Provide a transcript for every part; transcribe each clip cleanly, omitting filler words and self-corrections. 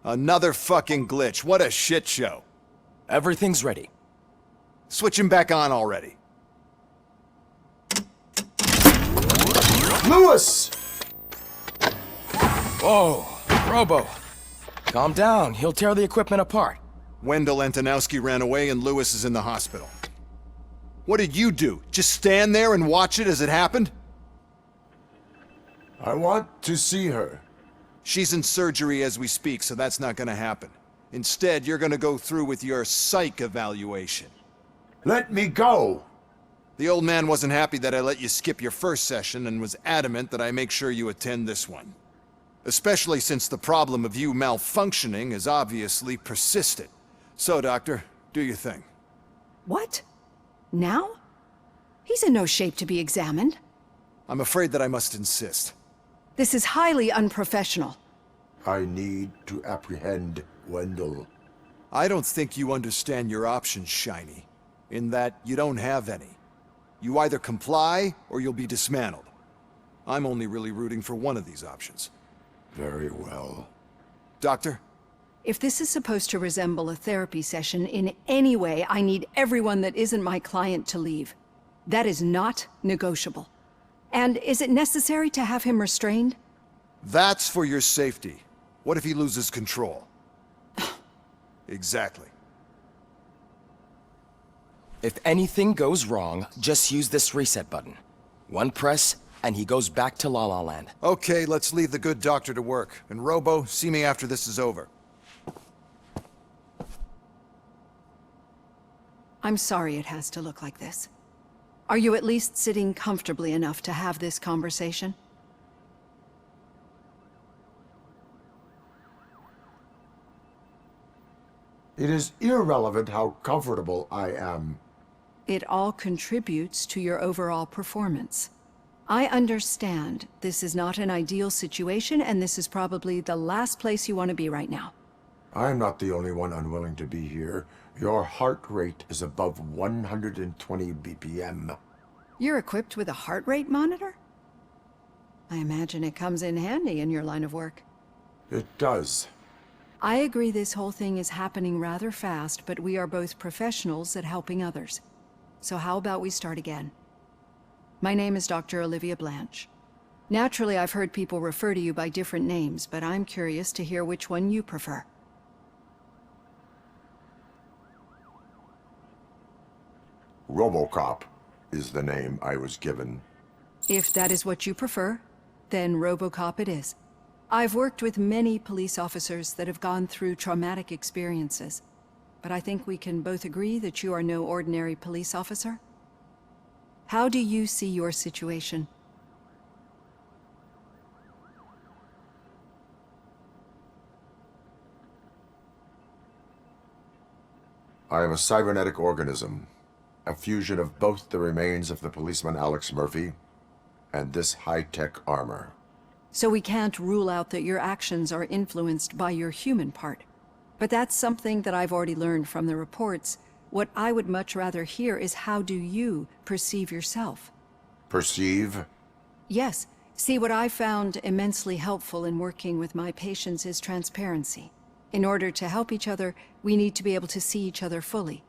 Another fucking glitch. What a shit show. Everything's ready. Switch him back on already. Lewis! Whoa, Robo. Calm down, he'll tear the equipment apart. Wendell Antonowski ran away and Lewis is in the hospital. What did you do? Just stand there and watch it as it happened? I want to see her. She's in surgery as we speak, so that's not gonna happen. Instead, you're gonna go through with your psych evaluation. Let me go! The old man wasn't happy that I let you skip your first session and was adamant that I make sure you attend this one. Especially since the problem of you malfunctioning is obviously persistent. So, Doctor, do your thing. What? Now? He's in no shape to be examined. I'm afraid that I must insist. This is highly unprofessional. I need to apprehend Wendell. I don't think you understand your options, Shiny. In that you don't have any. You either comply or you'll be dismantled. I'm only really rooting for one of these options. Very well. Doctor? If this is supposed to resemble a therapy session in any way, I need everyone that isn't my client to leave. That is not negotiable. And is it necessary to have him restrained? That's for your safety. What if he loses control? Exactly. If anything goes wrong, just use this reset button. One press, and he goes back to La La Land. Okay, let's leave the good doctor to work. And Robo, see me after this is over. I'm sorry it has to look like this. Are you at least sitting comfortably enough to have this conversation? It is irrelevant how comfortable I am. It all contributes to your overall performance. I understand this is not an ideal situation, and this is probably the last place you want to be right now. I'm not the only one unwilling to be here. Your heart rate is above 120 BPM. You're equipped with a heart rate monitor? I imagine it comes in handy in your line of work. It does. I agree this whole thing is happening rather fast, but we are both professionals at helping others. So how about we start again? My name is Dr. Olivia Blanche. Naturally, I've heard people refer to you by different names, but I'm curious to hear which one you prefer. RoboCop is the name I was given. If that is what you prefer, then RoboCop it is. I've worked with many police officers that have gone through traumatic experiences, but I think we can both agree that you are no ordinary police officer. How do you see your situation? I am a cybernetic organism, a fusion of both the remains of the policeman Alex Murphy and this high-tech armor. So we can't rule out that your actions are influenced by your human part. But that's something that I've already learned from the reports. What I would much rather hear is how do you perceive yourself? Perceive? Yes. See, what I found immensely helpful in working with my patients is transparency. In order to help each other, we need to be able to see each other fully.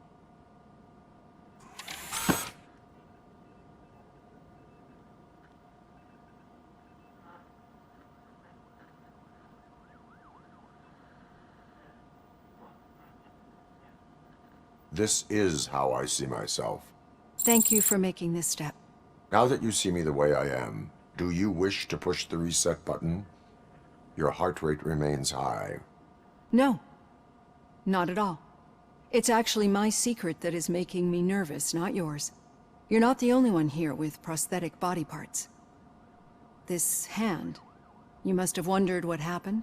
This is how I see myself. Thank you for making this step. Now that you see me the way I am, do you wish to push the reset button? Your heart rate remains high. No, not at all. It's actually my secret that is making me nervous, not yours. You're not the only one here with prosthetic body parts. This hand, you must have wondered what happened.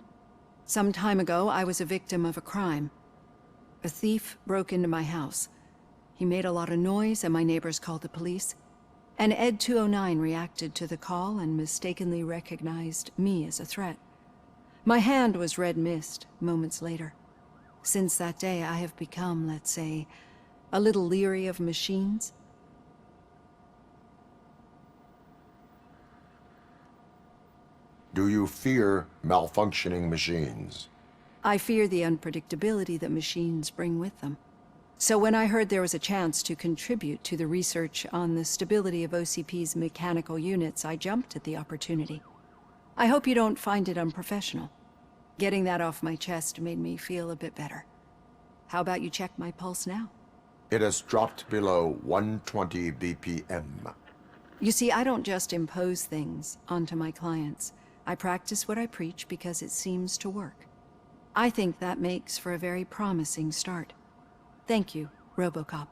Some time ago, I was a victim of a crime. A thief broke into my house. He made a lot of noise and my neighbors called the police. And Ed 209 reacted to the call and mistakenly recognized me as a threat. My hand was red mist moments later. Since that day, I have become, let's say, a little leery of machines. Do you fear malfunctioning machines? I fear the unpredictability that machines bring with them. So when I heard there was a chance to contribute to the research on the stability of OCP's mechanical units, I jumped at the opportunity. I hope you don't find it unprofessional. Getting that off my chest made me feel a bit better. How about you check my pulse now? It has dropped below 120 BPM. You see, I don't just impose things onto my clients. I practice what I preach because it seems to work. I think that makes for a very promising start. Thank you, RoboCop.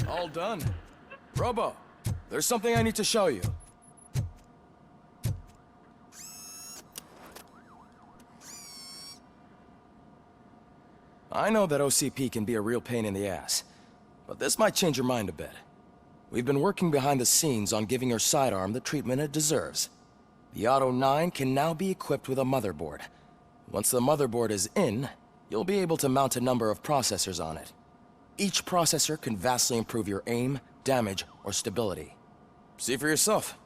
All done. Robo, there's something I need to show you. I know that OCP can be a real pain in the ass, but this might change your mind a bit. We've been working behind the scenes on giving your sidearm the treatment it deserves. The Auto 9 can now be equipped with a motherboard. Once the motherboard is in, you'll be able to mount a number of processors on it. Each processor can vastly improve your aim, damage, or stability. See for yourself.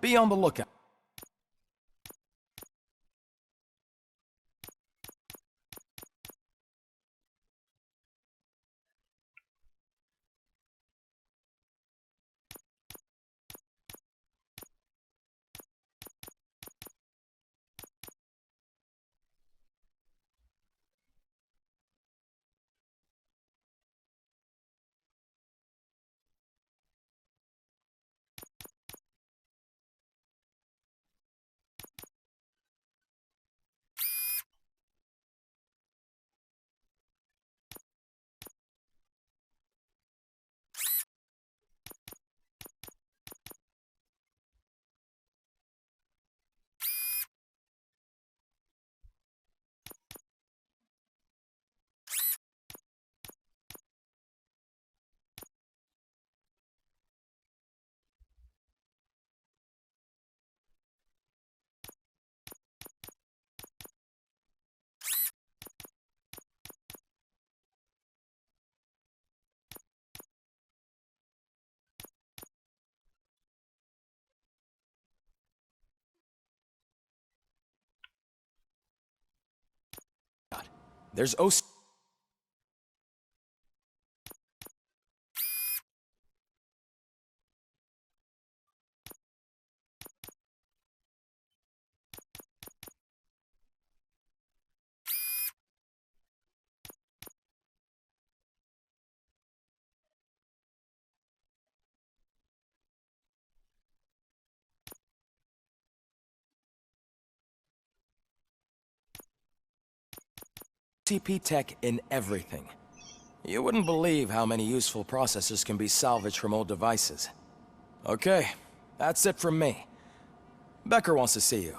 Be on the lookout. There's OCP tech in everything. You wouldn't believe how many useful processors can be salvaged from old devices. Okay, that's it from me. Becker wants to see you.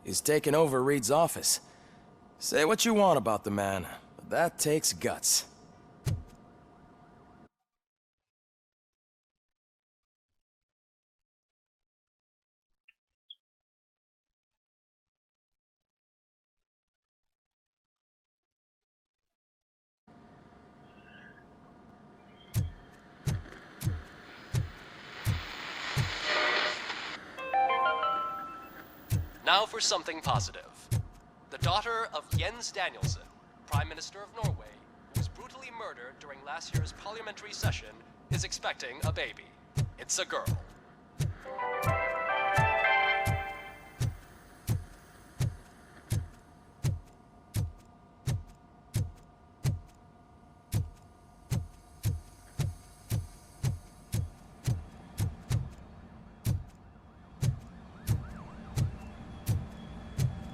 He's taken over Reed's office. Say what you want about the man, but that takes guts. Now for something positive. The daughter of Jens Danielson, Prime Minister of Norway, who was brutally murdered during last year's parliamentary session, is expecting a baby. It's a girl.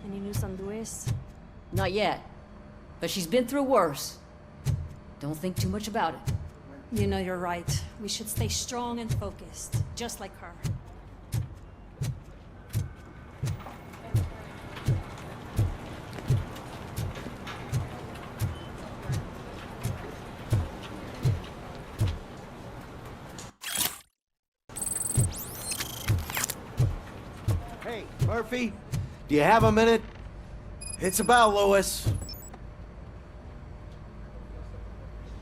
Any news on Luis? Not yet. But she's been through worse. Don't think too much about it. You know you're right. We should stay strong and focused, just like her. Hey, Murphy, do you have a minute? It's about Lewis.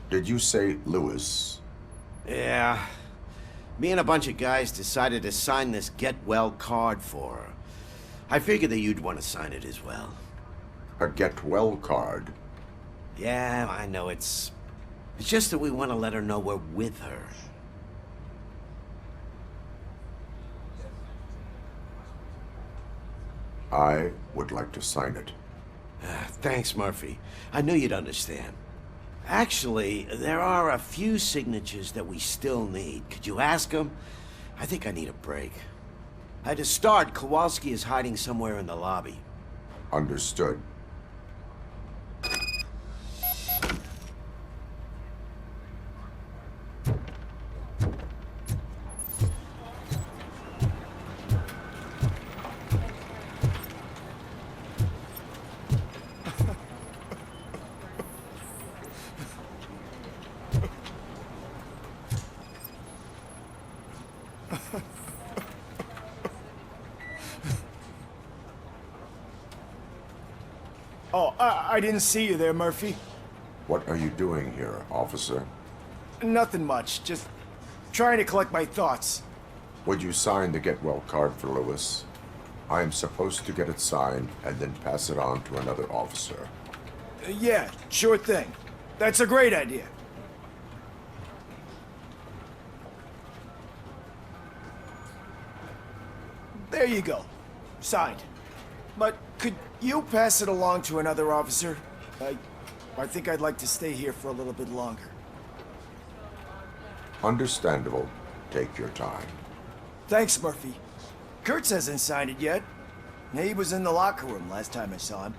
Did you say Lewis? Yeah. Me and a bunch of guys decided to sign this get well card for her. I figured that you'd want to sign it as well. A get well card? Yeah, I know it's just that we want to let her know we're with her. I would like to sign it. Thanks, Murphy. I knew you'd understand. Actually, there are a few signatures that we still need. Could you ask them? I think I need a break. To start, Kowalski is hiding somewhere in the lobby. Understood. Oh, I didn't see you there, Murphy. What are you doing here, officer? Nothing much, just trying to collect my thoughts. Would you sign the get well card for Lewis? I am supposed to get it signed and then pass it on to another officer. Yeah, sure thing. That's a great idea. There you go. Signed. But could you pass it along to another officer? I think I'd like to stay here for a little bit longer. Understandable. Take your time. Thanks, Murphy. Kurtz hasn't signed it yet. He was in the locker room last time I saw him.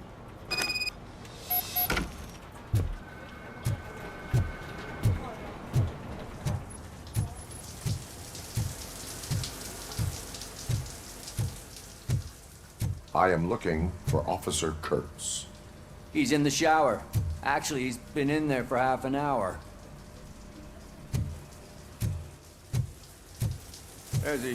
I am looking for Officer Kurtz. He's in the shower. Actually, he's been in there for half an hour. As he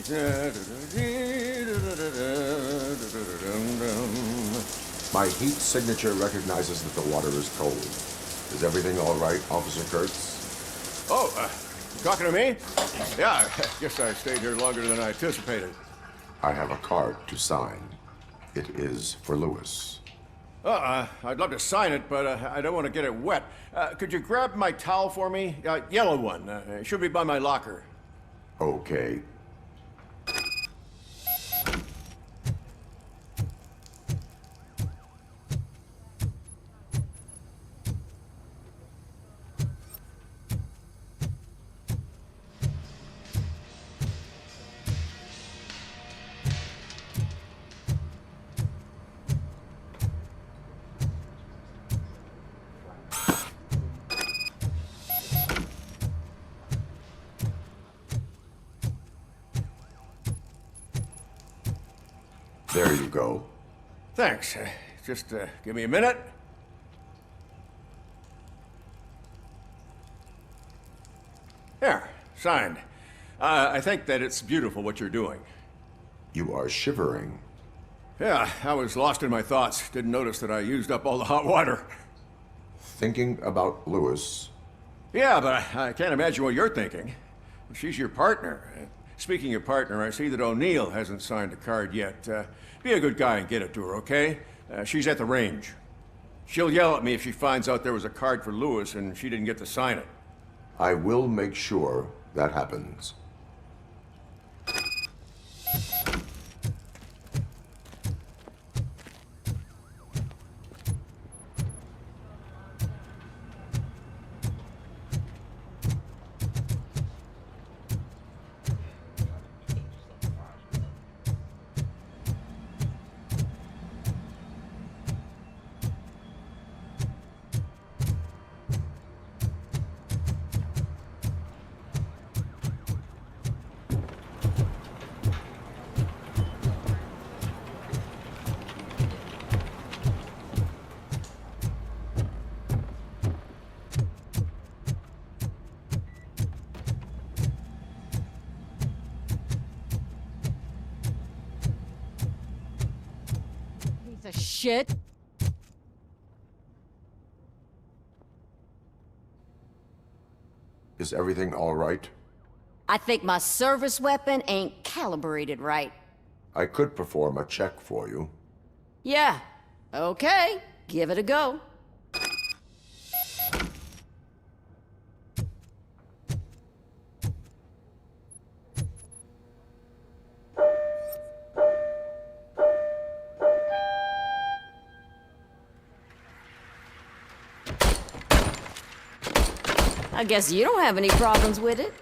My heat signature recognizes that the water is cold. Is everything all right, Officer Kurtz? Oh, you talking to me? Yeah, I guess I stayed here longer than I anticipated. I have a card to sign. It is for Lewis. I'd love to sign it, but I don't want to get it wet. Could you grab my towel for me? Yellow one. It should be by my locker. Okay. There you go. Thanks. Just give me a minute. There, signed. I think that it's beautiful what you're doing. You are shivering. Yeah, I was lost in my thoughts. Didn't notice that I used up all the hot water. Thinking about Lewis. Yeah, but I can't imagine what you're thinking. She's your partner. Speaking of partner, I see that O'Neill hasn't signed a card yet. Be a good guy and get it to her, okay? She's at the range. She'll yell at me if she finds out there was a card for Lewis and she didn't get to sign it. I will make sure that happens. Piece of shit. Is everything all right? I think my service weapon ain't calibrated right. I could perform a check for you. Yeah. Okay. Give it a go. I guess you don't have any problems with it.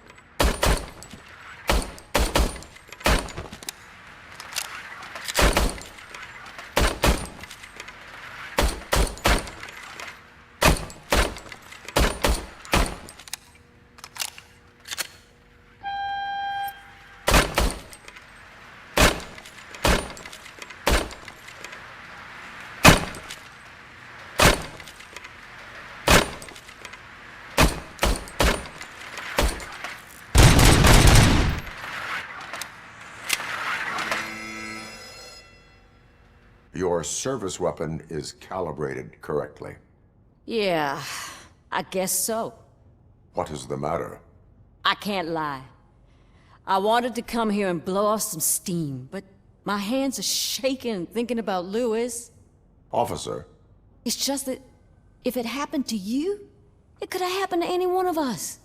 Your service weapon is calibrated correctly. Yeah, I guess so. What is the matter? I can't lie. I wanted to come here and blow off some steam, but my hands are shaking thinking about Lewis. Officer, It's just that if it happened to you, it could have happened to any one of us.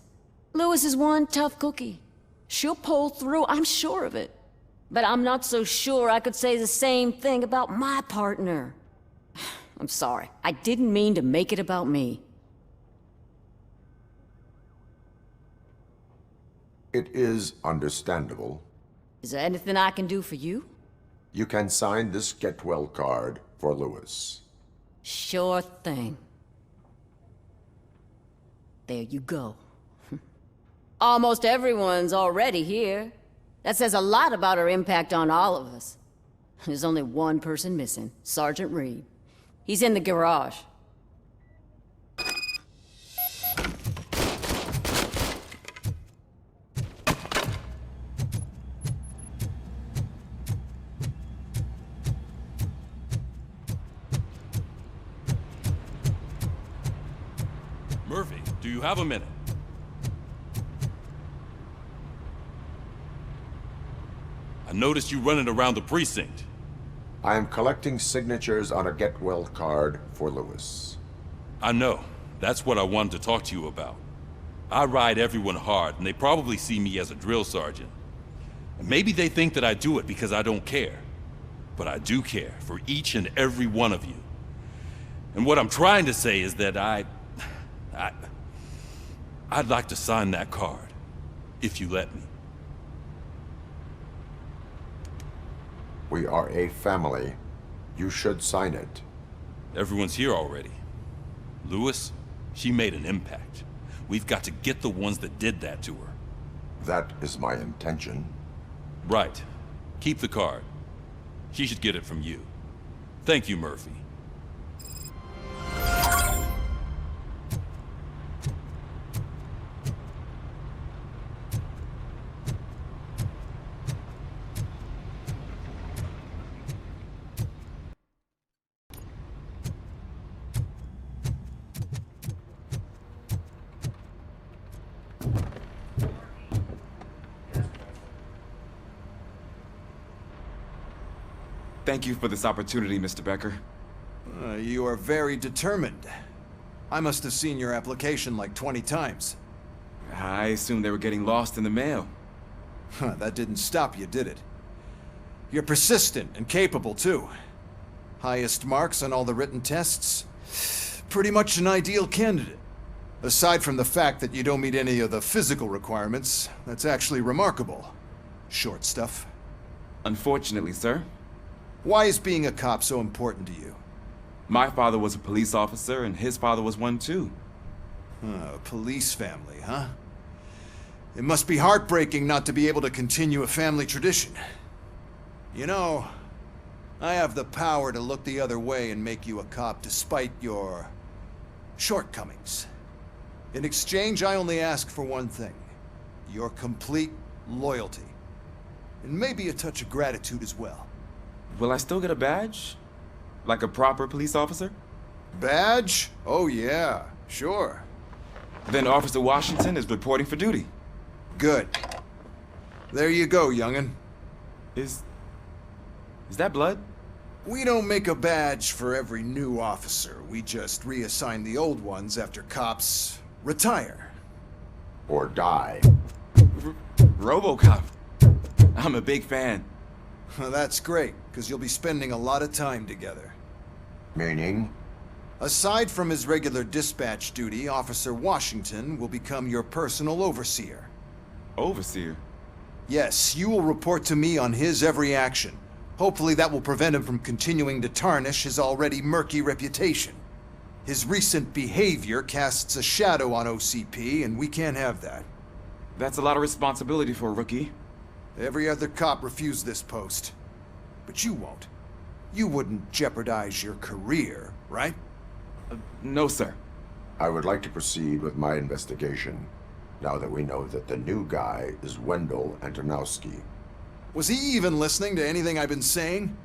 Lewis is one tough cookie. She'll pull through, I'm sure of it. But I'm not so sure I could say the same thing about my partner. I'm sorry. I didn't mean to make it about me. it is understandable. Is there anything I can do for you? You can sign this get well card for Lewis. Sure thing. There you go. Almost everyone's already here. That says a lot about her impact on all of us. There's only one person missing, Sergeant Reed. He's in the garage. Murphy, do you have a minute? I noticed you running around the precinct. I am collecting signatures on a get well card for Lewis. I know. That's what I wanted to talk to you about. I ride everyone hard, and they probably see me as a drill sergeant. And maybe they think that I do it because I don't care. But I do care for each and every one of you. And what I'm trying to say is that I'd like to sign that card, if you let me. We are a family. You should sign it. Everyone's here already. Lewis, she made an impact. We've got to get the ones that did that to her. That is my intention. Right. Keep the card. She should get it from you. Thank you, Murphy. Thank you for this opportunity, Mr. Becker. You are very determined. I must have seen your application like 20 times. I assumed they were getting lost in the mail. That didn't stop you, did it? You're persistent and capable, too. Highest marks on all the written tests. Pretty much an ideal candidate. Aside from the fact that you don't meet any of the physical requirements, that's actually remarkable. Short stuff. Unfortunately, sir. Why is being a cop so important to you? My father was a police officer, and his father was one too. A police family, huh? It must be heartbreaking not to be able to continue a family tradition. You know, I have the power to look the other way and make you a cop despite your shortcomings. In exchange, I only ask for one thing. Your complete loyalty. And maybe a touch of gratitude as well. Will I still get a badge? Like a proper police officer? Badge? Oh yeah, sure. Then Officer Washington is reporting for duty. Good. There you go, young'un. Is that blood? We don't make a badge for every new officer. We just reassign the old ones after cops retire. Or die. RoboCop. I'm a big fan. That's great, because you'll be spending a lot of time together. Meaning? Aside from his regular dispatch duty, Officer Washington will become your personal overseer. Overseer? Yes, you will report to me on his every action. Hopefully that will prevent him from continuing to tarnish his already murky reputation. His recent behavior casts a shadow on OCP, and we can't have that. That's a lot of responsibility for a rookie. Every other cop refused this post. But you won't. You wouldn't jeopardize your career, right? No, sir. I would like to proceed with my investigation, now that we know that the new guy is Wendell Antonowski. Was he even listening to anything I've been saying?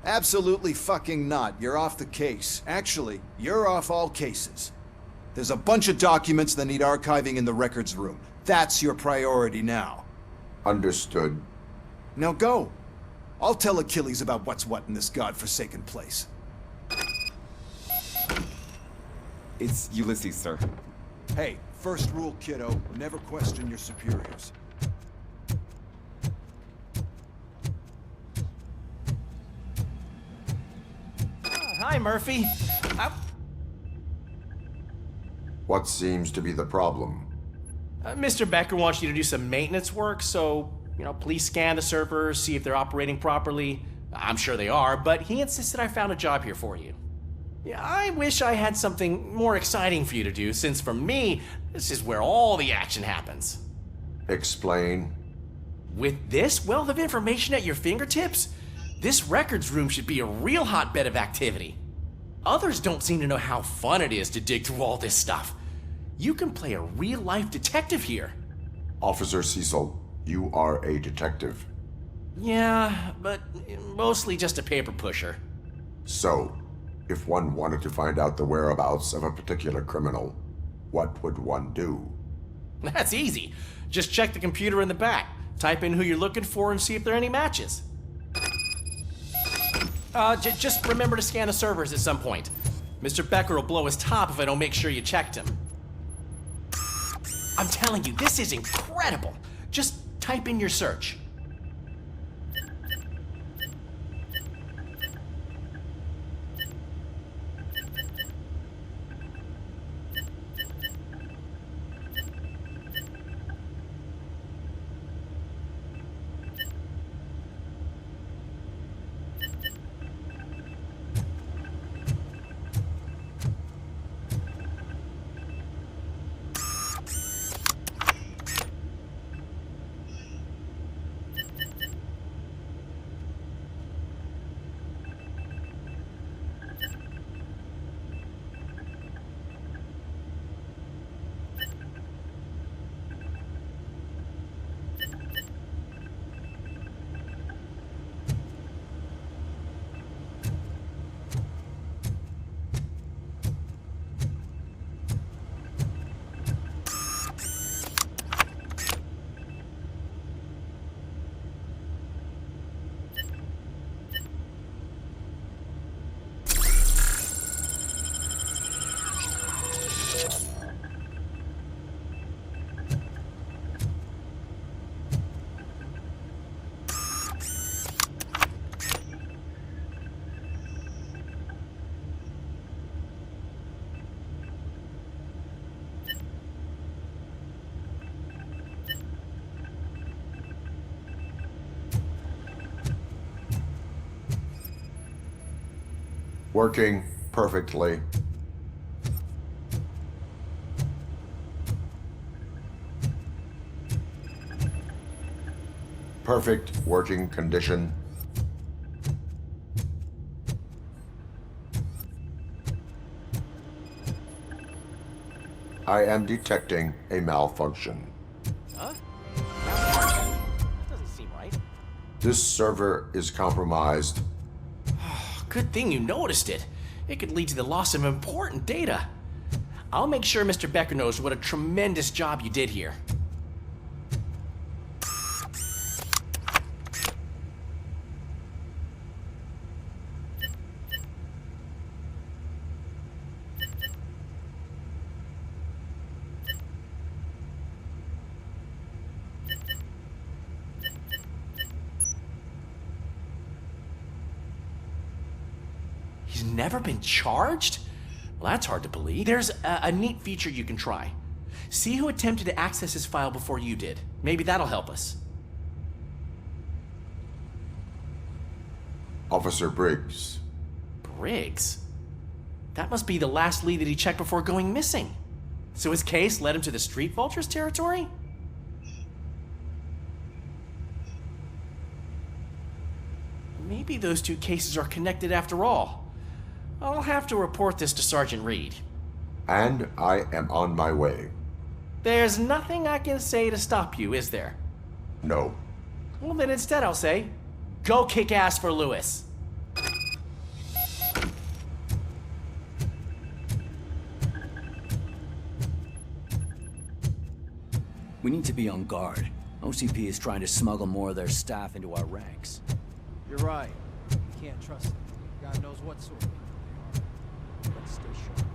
Absolutely fucking not. You're off the case. Actually, you're off all cases. There's a bunch of documents that need archiving in the records room. That's your priority now. Understood. Now go. I'll tell Achilles about what's what in this godforsaken place. It's Ulysses, sir. Hey, first rule, kiddo, never question your superiors. Hi, Murphy. What seems to be the problem? Mr. Becker wants you to do some maintenance work, so, please scan the servers, see if they're operating properly. I'm sure they are, but he insisted I found a job here for you. Yeah, I wish I had something more exciting for you to do, since for me, this is where all the action happens. Explain. With this wealth of information at your fingertips, this records room should be a real hotbed of activity. Others don't seem to know how fun it is to dig through all this stuff. You can play a real-life detective here. Officer Cecil, you are a detective. Yeah, but mostly just a paper pusher. So, if one wanted to find out the whereabouts of a particular criminal, what would one do? That's easy. Just check the computer in the back, type in who you're looking for, and see if there are any matches. Just remember to scan the servers at some point. Mr. Becker will blow his top if I don't make sure you checked him. I'm telling you, this is incredible. Just type in your search. Working perfectly. Perfect working condition. I am detecting a malfunction. Huh? That doesn't seem right. This server is compromised. Good thing you noticed it. It could lead to the loss of important data. I'll make sure Mr. Becker knows what a tremendous job you did here. He's never been charged? Well, that's hard to believe. There's a neat feature you can try. See who attempted to access his file before you did. Maybe that'll help us. Officer Briggs. Briggs? That must be the last lead that he checked before going missing. So his case led him to the Street Vultures territory? Maybe those two cases are connected after all. I'll have to report this to Sergeant Reed. And I am on my way. There's nothing I can say to stop you, is there? No. Well, then instead I'll say, go kick ass for Lewis. We need to be on guard. OCP is trying to smuggle more of their staff into our ranks. You're right. You can't trust them. God knows what sort of people they are. Let's stay sharp.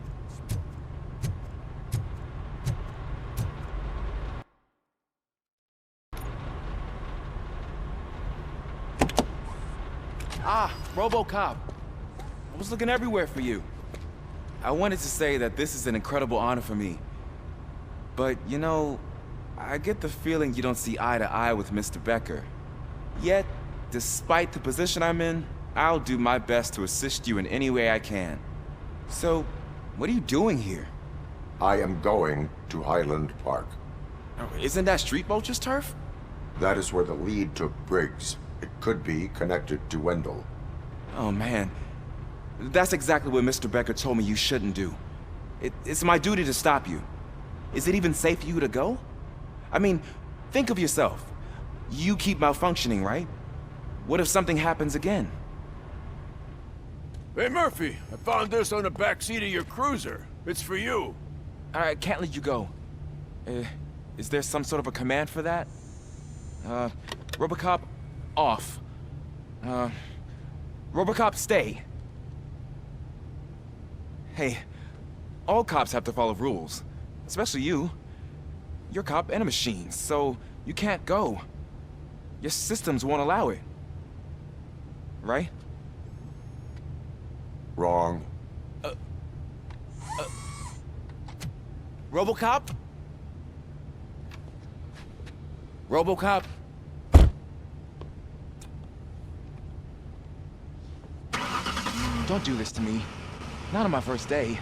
Ah, RoboCop. I was looking everywhere for you. I wanted to say that this is an incredible honor for me. But, you know, I get the feeling you don't see eye to eye with Mr. Becker. Yet, despite the position I'm in, I'll do my best to assist you in any way I can. So, what are you doing here? I am going to Highland Park. Isn't that Street Vulture's turf? That is where the lead took Briggs. It could be connected to Wendell. Oh, man. That's exactly what Mr. Becker told me you shouldn't do. It's my duty to stop you. Is it even safe for you to go? I mean, think of yourself. You keep malfunctioning, right? What if something happens again? Hey, Murphy, I found this on the back seat of your cruiser. It's for you. I can't let you go. Is there some sort of a command for that? RoboCop, off. RoboCop, stay. Hey, all cops have to follow rules. Especially you. You're a cop and a machine, so you can't go. Your systems won't allow it. Right? Wrong. RoboCop? RoboCop? Don't do this to me. Not on my first day.